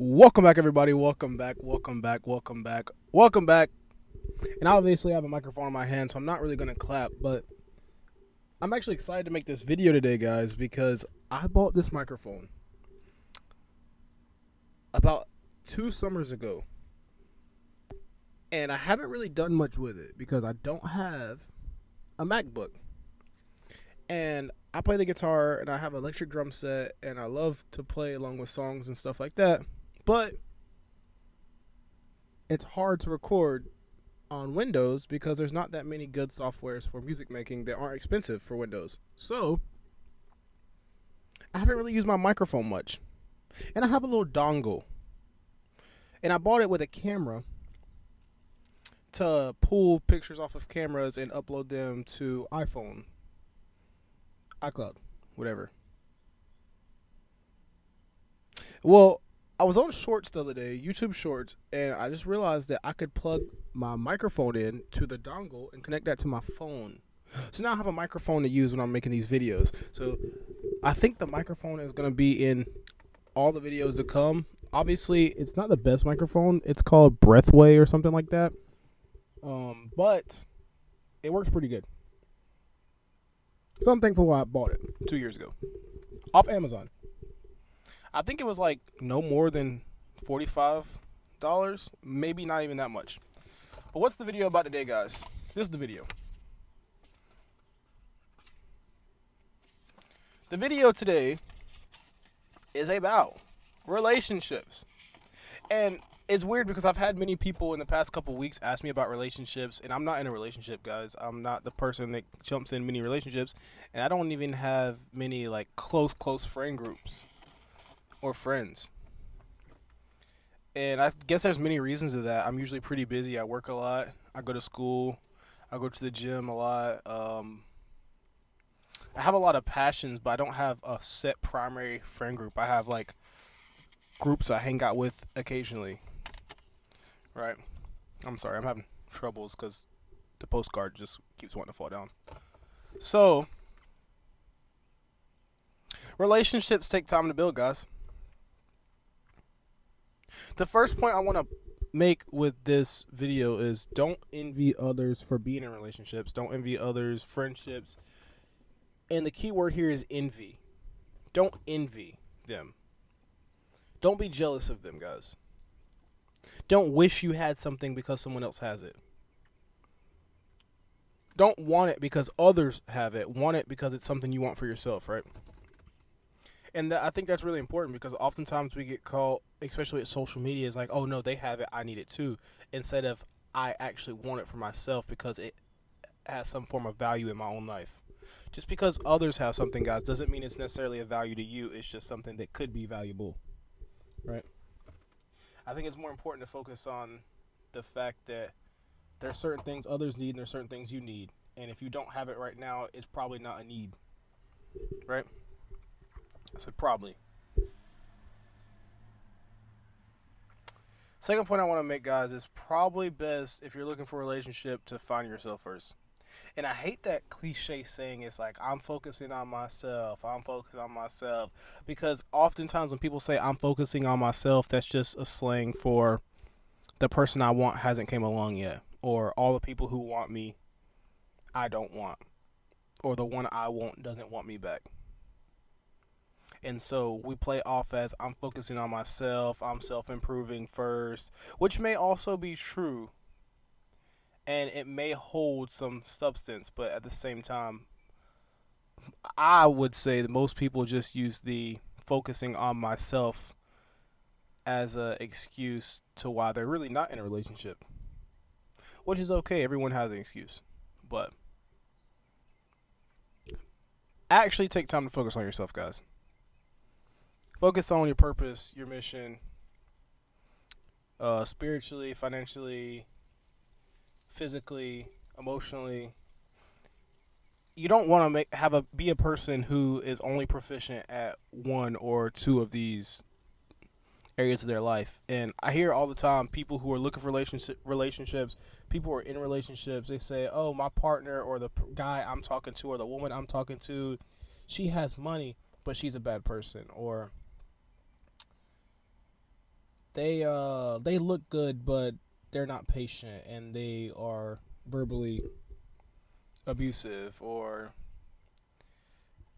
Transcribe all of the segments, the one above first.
Welcome back, everybody. Welcome back. Welcome back. Welcome back. Welcome back. And obviously, I have a microphone in my hand, so I'm not really going to clap, but I'm actually excited to make this video today, guys, because I bought this microphone about 2 summers ago. And I haven't really done much with it because I don't have a MacBook. And I play the guitar and I have an electric drum set and I love to play along with songs and stuff like that. But it's hard to record on Windows because there's not that many good softwares for music making that aren't expensive for Windows. So I haven't really used my microphone much. And I have a little dongle. And I bought it with a camera to pull pictures off of cameras and upload them to iPhone, iCloud, whatever. Well, I was on Shorts the other day, YouTube Shorts, and I just realized that I could plug my microphone in to the dongle and connect that to my phone. So now I have a microphone to use when I'm making these videos. So I think the microphone is going to be in all the videos to come. Obviously, it's not the best microphone. It's called Breathway or something like that. But it works pretty good. So I'm thankful why I bought it 2 years ago off Amazon. I think it was like no more than $45, maybe not even that much. But what's the video about today, guys? This is the video. The video today is about relationships. And it's weird because I've had many people in the past couple weeks ask me about relationships, and I'm not in a relationship, guys. I'm not the person that jumps in many relationships, and I don't even have many like close friend groups or friends. And I guess there's many reasons to that. I'm usually pretty busy. I work a lot. I go to school. I go to the gym a lot. I have a lot of passions, but I don't have a set primary friend group. I have like groups I hang out with occasionally. Right? I'm sorry. I'm having troubles because the postcard just keeps wanting to fall down. So, relationships take time to build, guys. The first point I want to make with this video is don't envy others for being in relationships. Don't envy others' friendships. And the key word here is envy. Don't envy them. Don't be jealous of them, guys. Don't wish you had something because someone else has it. Don't want it because others have it. Want it because it's something you want for yourself, right? And I think that's really important because oftentimes we get caught, especially at social media, is like, oh no, they have it, I need it too. Instead of I actually want it for myself because it has some form of value in my own life. Just because others have something, guys, doesn't mean it's necessarily a value to you. It's just something that could be valuable, right? I think it's more important to focus on the fact that there are certain things others need and there are certain things you need. And if you don't have it right now, it's probably not a need, right? I said probably. Second point I want to make, guys, is probably best if you're looking for a relationship to find yourself first. And I hate that cliche saying it's like, I'm focusing on myself. I'm focusing on myself. Because oftentimes when people say I'm focusing on myself, that's just a slang for the person I want hasn't came along yet. Or all the people who want me, I don't want. Or the one I want doesn't want me back. And so we play off as I'm focusing on myself, I'm self-improving first, which may also be true. And it may hold some substance, but at the same time, I would say that most people just use the focusing on myself as an excuse to why they're really not in a relationship. Which is okay, everyone has an excuse. But actually take time to focus on yourself, guys. Focus on your purpose, your mission, spiritually, financially, physically, emotionally. You don't want to be a person who is only proficient at one or two of these areas of their life. And I hear all the time people who are looking for relationships, people who are in relationships, they say, "Oh, my partner or the guy I'm talking to or the woman I'm talking to, she has money, but she's a bad person," or they look good, but they're not patient, and they are verbally abusive, or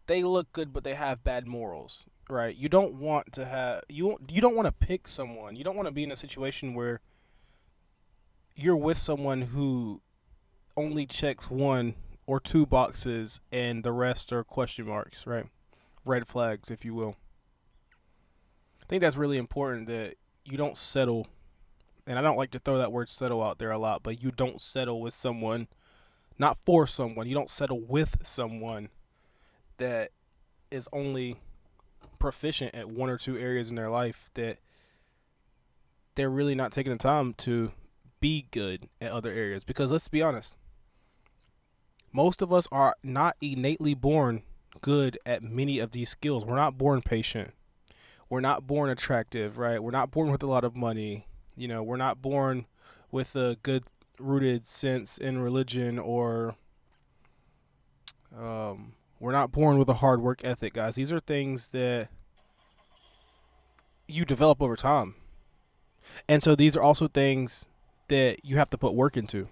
they look good but they have bad morals, right? You don't want to have you don't want to pick someone. You don't want to be in a situation where you're with someone who only checks one or two boxes and the rest are question marks, right? Red flags, if you will. I think that's really important, that you don't settle. And I don't like to throw that word settle out there a lot, but you don't settle with someone, not for someone. You don't settle with someone that is only proficient at one or two areas in their life, that they're really not taking the time to be good at other areas. Because let's be honest, most of us are not innately born good at many of these skills. We're not born patient. We're not born attractive, right? We're not born with a lot of money. We're not born with a good rooted sense in religion, or we're not born with a hard work ethic, guys. These are things that you develop over time. And so these are also things that you have to put work into.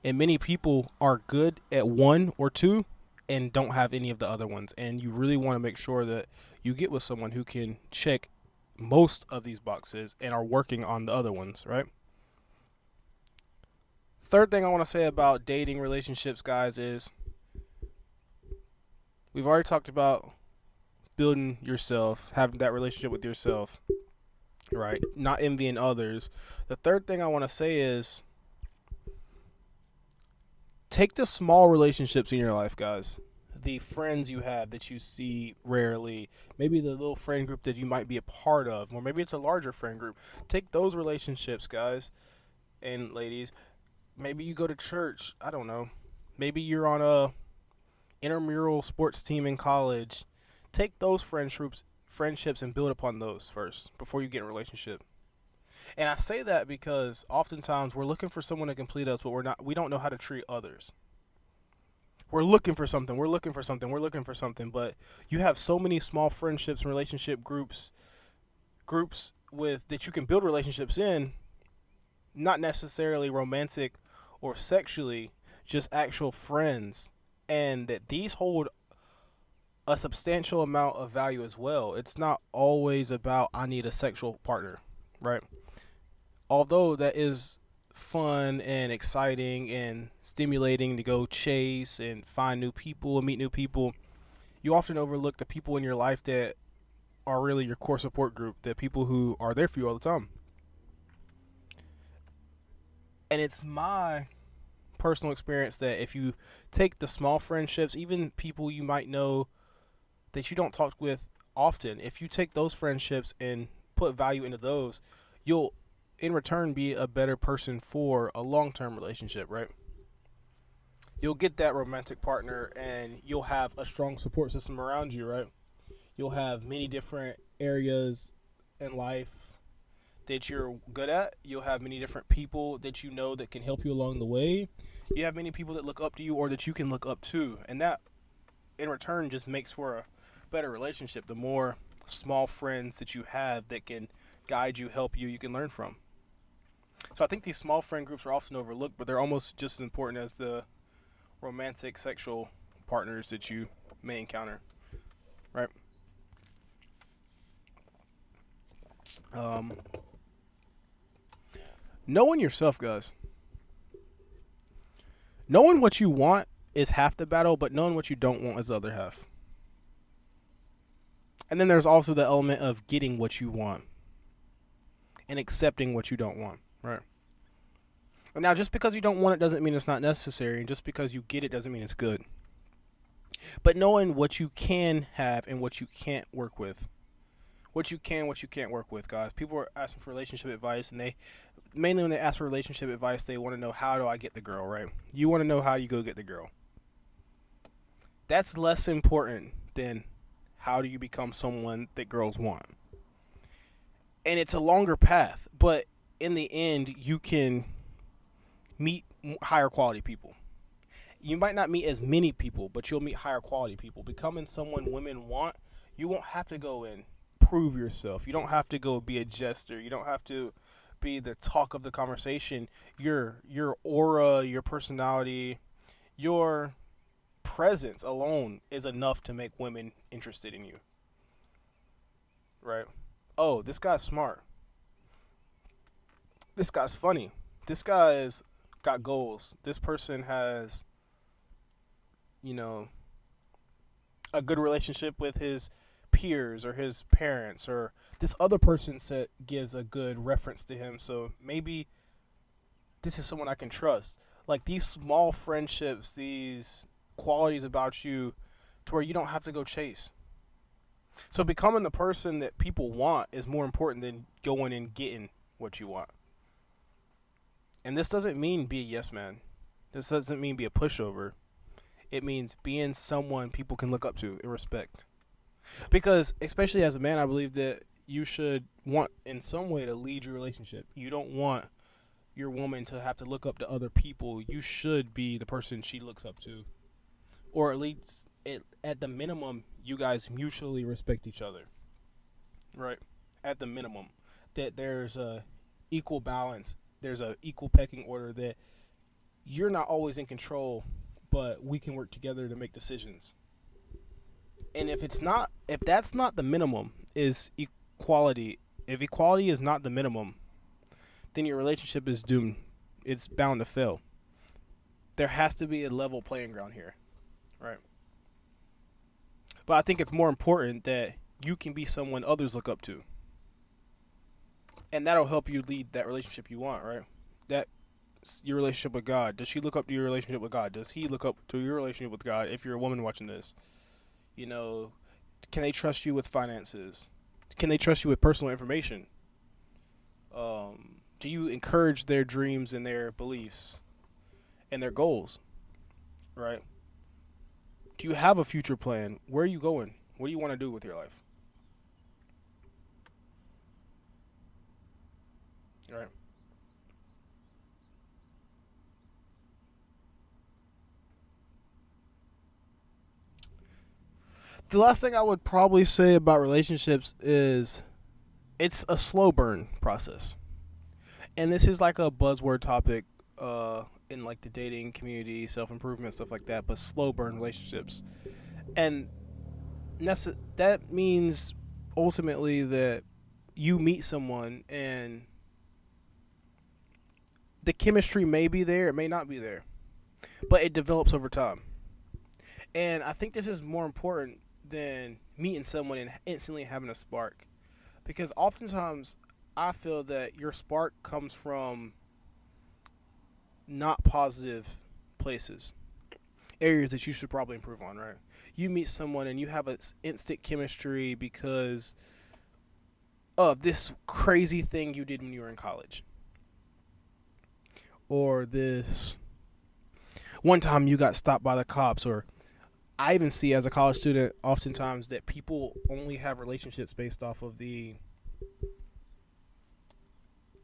And many people are good at one or two and don't have any of the other ones. And you really want to make sure that you get with someone who can check most of these boxes and are working on the other ones, right? Third thing I want to say about dating relationships, guys, is we've already talked about building yourself, having that relationship with yourself, right? Not envying others. The third thing I want to say is take the small relationships in your life, guys. The friends you have that you see rarely, maybe the little friend group that you might be a part of, or maybe it's a larger friend group. Take those relationships, guys and ladies. Maybe you go to church. I don't know. Maybe you're on a intramural sports team in college. Take those friendships and build upon those first before you get in a relationship. And I say that because oftentimes we're looking for someone to complete us, but we don't know how to treat others. We're looking for something, but you have so many small friendships and relationship groups with that you can build relationships in, not necessarily romantic or sexually, just actual friends, and that these hold a substantial amount of value as well. It's not always about I need a sexual partner, right? Although that is fun and exciting and stimulating to go chase and find new people and meet new people, you often overlook the people in your life that are really your core support group, the people who are there for you all the time. And it's my personal experience that if you take the small friendships, even people you might know that you don't talk with often, if you take those friendships and put value into those, you'll in return be a better person for a long-term relationship, right? You'll get that romantic partner and you'll have a strong support system around you, right? You'll have many different areas in life that you're good at. You'll have many different people that you know that can help you along the way. You have many people that look up to you or that you can look up to. And that in return just makes for a better relationship. The more small friends that you have that can guide you, help you, you can learn from. So I think these small friend groups are often overlooked, but they're almost just as important as the romantic sexual partners that you may encounter, right? Knowing yourself, guys. Knowing what you want is half the battle, but knowing what you don't want is the other half. And then there's also the element of getting what you want and accepting what you don't want, right? And now, just because you don't want it doesn't mean it's not necessary, and just because you get it doesn't mean it's good. But knowing what you can have and what you can't work with. What you can, what you can't work with, guys. People are asking for relationship advice, and mainly when they ask for relationship advice, they want to know, how do I get the girl, right? You want to know how you go get the girl. That's less important than how do you become someone that girls want. And it's a longer path, but in the end, you can meet higher quality people. You might not meet as many people, but you'll meet higher quality people. Becoming someone women want, you won't have to go and prove yourself. You don't have to go be a jester. You don't have to be the talk of the conversation. Your aura, your personality, your presence alone is enough to make women interested in you. Right? Oh, this guy's smart. This guy's funny. This guy's got goals. This person has, you know, a good relationship with his peers or his parents, or this other person gives a good reference to him. So maybe this is someone I can trust. Like these small friendships, these qualities about you to where you don't have to go chase. So becoming the person that people want is more important than going and getting what you want. And this doesn't mean be a yes man. This doesn't mean be a pushover. It means being someone people can look up to and respect. Because especially as a man, I believe that you should want in some way to lead your relationship. You don't want your woman to have to look up to other people. You should be the person she looks up to. Or at least at the minimum, you guys mutually respect each other. Right? At the minimum. That there's a equal balance. There's a equal pecking order, that you're not always in control, but we can work together to make decisions. And if that's not the minimum, is equality. If equality is not the minimum, then your relationship is doomed. It's bound to fail. There has to be a level playing ground here, right? But I think it's more important that you can be someone others look up to. And that'll help you lead that relationship you want, right? That's your relationship with God. Does she look up to your relationship with God? Does he look up to your relationship with God? If you're a woman watching this, you know, can they trust you with finances? Can they trust you with personal information? Do you encourage their dreams and their beliefs and their goals, right? Do you have a future plan? Where are you going? What do you want to do with your life? Right. The last thing I would probably say about relationships is it's a slow burn process. And this is like a buzzword topic in like the dating community, self-improvement, stuff like that, but slow burn relationships. And that means ultimately that you meet someone and the chemistry may be there, it may not be there, but it develops over time. And I think this is more important than meeting someone and instantly having a spark. Because oftentimes I feel that your spark comes from not positive places, areas that you should probably improve on, right? You meet someone and you have an instant chemistry because of this crazy thing you did when you were in college. Or this one time you got stopped by the cops. Or I even see as a college student oftentimes that people only have relationships based off of the,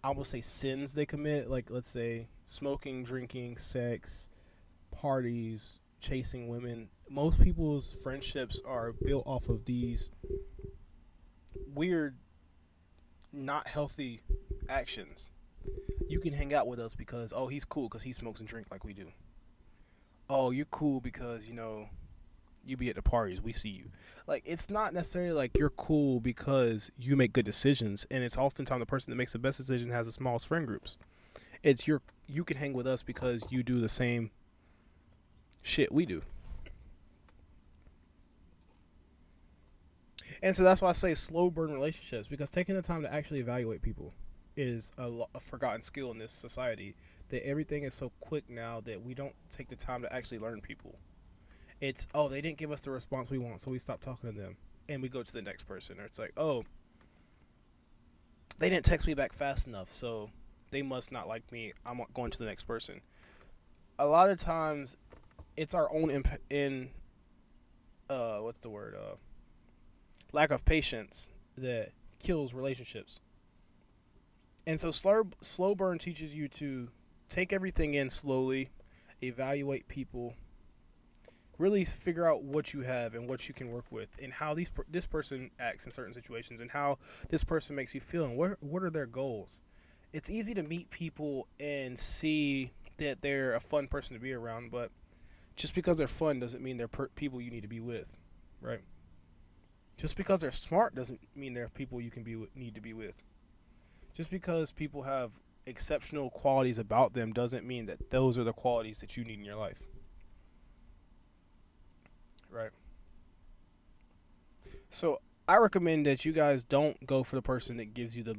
I will say, sins they commit. Like, let's say smoking, drinking, sex, parties, chasing women. Most people's friendships are built off of these weird, not healthy actions. You can hang out with us because, oh, he's cool because he smokes and drinks like we do. Oh, you're cool because, you be at the parties, we see you. Like, it's not necessarily like you're cool because you make good decisions, and it's oftentimes the person that makes the best decision has the smallest friend groups. It's you can hang with us because you do the same shit we do. And so that's why I say slow burn relationships, because taking the time to actually evaluate people is a forgotten skill in this society. That everything is so quick now that we don't take the time to actually learn people. It's, oh, they didn't give us the response we want, so we stop talking to them and we go to the next person. Or it's like, oh, they didn't text me back fast enough, so they must not like me. I'm going to the next person. A lot of times, it's our own lack of patience that kills relationships. And so slow burn teaches you to take everything in slowly, evaluate people, Really figure out what you have and what you can work with, and how this person acts in certain situations, and how this person makes you feel, and what are their goals. It's easy to meet people and see that they're a fun person to be around, but just because they're fun doesn't mean they're people you need to be with, right? Just because they're smart doesn't mean they're people you can need to be with. Just because people have exceptional qualities about them doesn't mean that those are the qualities that you need in your life, right? So I recommend that you guys don't go for the person that gives you the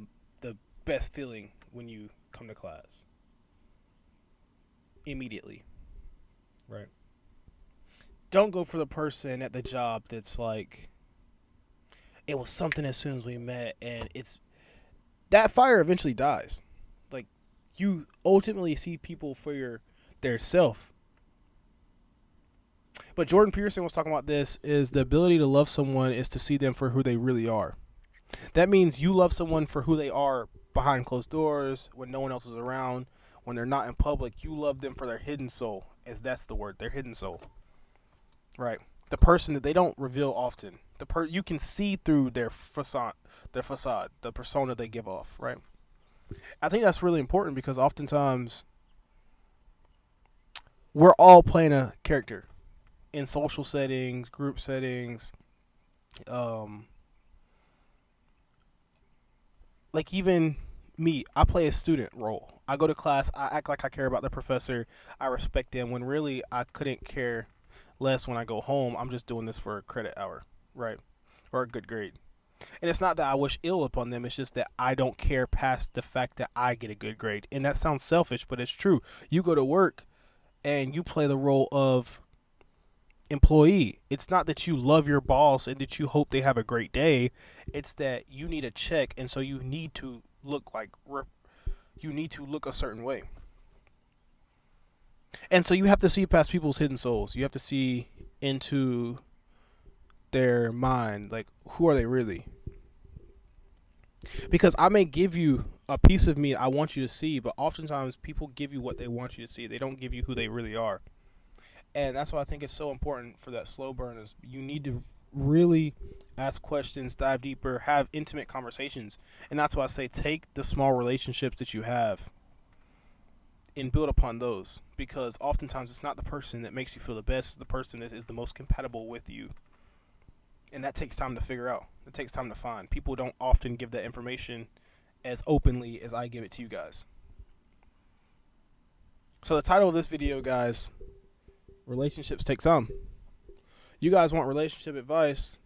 best feeling when you come to class immediately, right? Don't go for the person at the job that's like, it was something as soon as we met, and it's that fire eventually dies. Like, you ultimately see people for their self. But Jordan Peterson was talking about this, is the ability to love someone is to see them for who they really are. That means you love someone for who they are behind closed doors, when no one else is around, when they're not in public. You love them for their hidden soul, as that's the word, their hidden soul. Right. The person that they don't reveal often. You can see through their facade, the persona they give off, right? I think that's really important because oftentimes we're all playing a character in social settings, group settings, like even me, I play a student role. I go to class, I act like I care about the professor, I respect them, when really I couldn't care less when I go home. I'm just doing this for a credit hour, right? Or a good grade. And it's not that I wish ill upon them, it's just that I don't care past the fact that I get a good grade. And that sounds selfish, but it's true. You go to work and you play the role of employee. It's not that you love your boss and that you hope they have a great day. It's that you need a check, and so you need to look a certain way. And so you have to see past people's hidden souls. You have to see into their mind, like, who are they really? Because I may give you a piece of me I want you to see, but oftentimes people give you what they want you to see. They don't give you who they really are. And that's why I think it's so important for that slow burn, is you need to really ask questions, dive deeper, have intimate conversations. And that's why I say take the small relationships that you have and build upon those, because oftentimes it's not the person that makes you feel the best, it's the person that is the most compatible with you. And that takes time to figure out. It takes time to find. People don't often give that information as openly as I give it to you guys. So the title of this video, guys, relationships take time. You guys want relationship advice?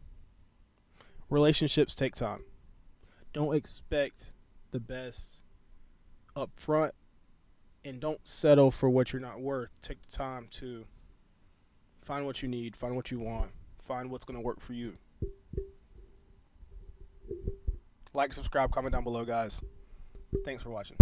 Relationships take time. Don't expect the best up front, and don't settle for what you're not worth. Take the time to find what you need, find what you want, find what's going to work for you. Like, subscribe, comment down below, guys. Thanks for watching.